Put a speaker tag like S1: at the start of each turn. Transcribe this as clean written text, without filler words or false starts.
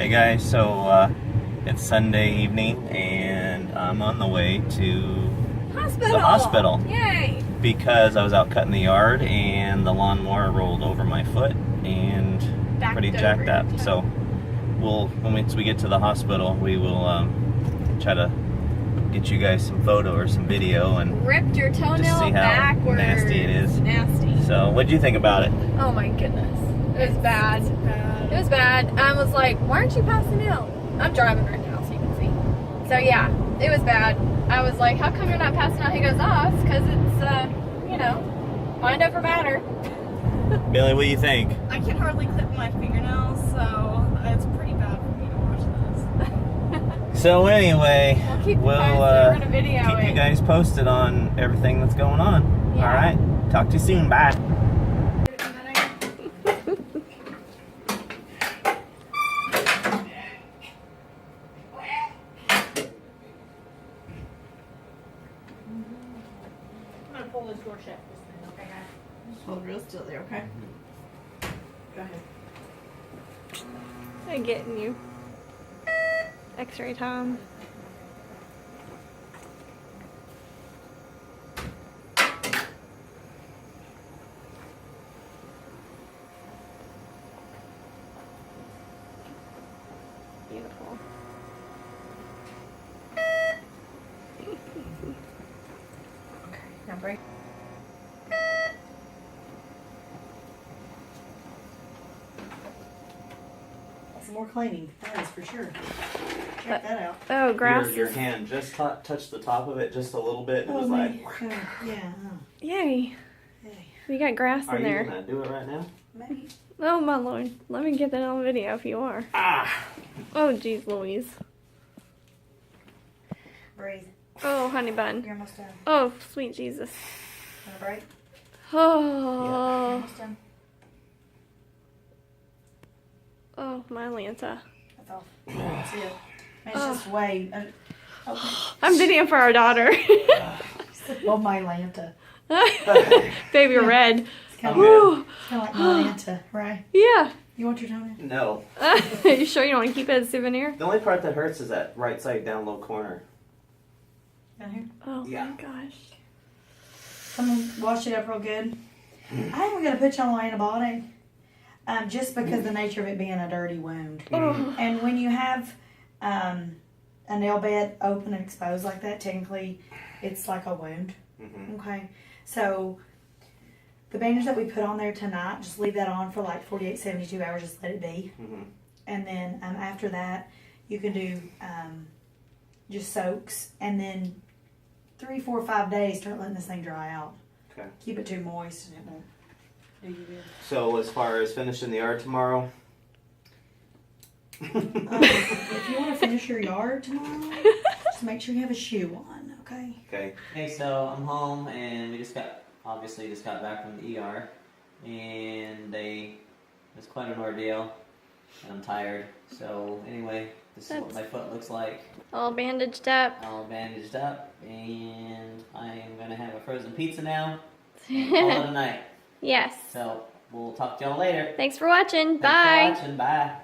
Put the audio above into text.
S1: Hey guys, so it's Sunday evening and I'm on the way to the hospital.
S2: Yay!
S1: Because I was out cutting the yard and the lawnmower rolled over my foot and pretty jacked up. So once we get to the hospital, we will try to get you guys some photo or some video and
S2: ripped your toenail
S1: just see how
S2: backwards.
S1: nasty it is.
S2: Nasty.
S1: So what'd you think about it?
S2: Oh my goodness. It was bad. It was bad. I was like, why aren't you passing out? I'm driving right now, so you can see. So yeah, it was bad. I was like, how come you're not passing out? He goes, oh, it's because it's, you know, mind over matter.
S1: Billy, what do you think?
S3: I can hardly clip my fingernails, so it's pretty bad for me to watch this.
S1: So anyway,
S2: We'll keep
S1: keep you guys posted on everything that's going on.
S2: Yeah.
S1: All right, talk to you soon. Bye.
S3: I'm gonna pull this door shut this thing, okay, guys? Just hold real still there, okay? Go ahead.
S2: I'm getting you. X-ray time. Beautiful.
S3: Okay, now break. Some more cleaning, that is for sure. Check that out.
S2: Oh, grass.
S1: Your hand just touched the top of it just a little bit. And it was
S3: man.
S1: like.
S3: Yeah.
S2: Yay.
S3: Hey.
S2: You got grass
S1: Are
S2: in
S1: you
S2: there.
S1: gonna do it right now?
S3: Maybe.
S2: Oh my lord. Let me get that on video if you are.
S1: Ah.
S2: Oh geez Louise.
S3: Breathe.
S2: Oh honey bun.
S3: You're almost done.
S2: Oh sweet Jesus.
S3: Want a break?
S2: Oh.
S3: Almost done.
S2: Oh my Lanta.
S3: That's all. That's it. It's just way.
S2: I'm videoing for our daughter.
S3: Oh, my Lanta.
S2: Baby red.
S3: It's kind
S1: Oh,
S3: of like my Lanta, right?
S2: Yeah.
S3: You want your toenail?
S1: No.
S2: You sure you don't want to keep it as a souvenir?
S1: The only part that hurts is that right side down low corner.
S3: Down here?
S2: Oh
S1: Yeah.
S2: my gosh.
S3: Someone wash it up real good. I am going to put you on antibiotic. Just because of the nature of it being a dirty wound.
S2: Oh.
S3: And when you have a nail bed open and exposed like that, technically it's like a wound.
S1: Mm-hmm.
S3: Okay. So the bandage that we put on there tonight, just leave that on for like 48, 72 hours. Just let it be.
S1: Mm-hmm.
S3: And then after that, you can do just soaks. And then 3, 4, 5 days, start letting this thing dry out.
S1: Okay.
S3: Keep it too moist and it won't do you good.
S1: So as far as finishing the yard tomorrow.
S3: If you want to finish your yard tomorrow, just make sure you have a shoe on, okay?
S1: Okay.
S4: Hey, so I'm home and we obviously just got back from the ER and it was quite an ordeal and I'm tired. So anyway, this is what my foot looks like.
S2: All bandaged up.
S4: All bandaged up and I am going to have a frozen pizza now and call it a night.
S2: Yes.
S4: So we'll talk to y'all later.
S2: Thanks for watching.
S4: Thanks
S2: Bye.
S4: for watching. Bye.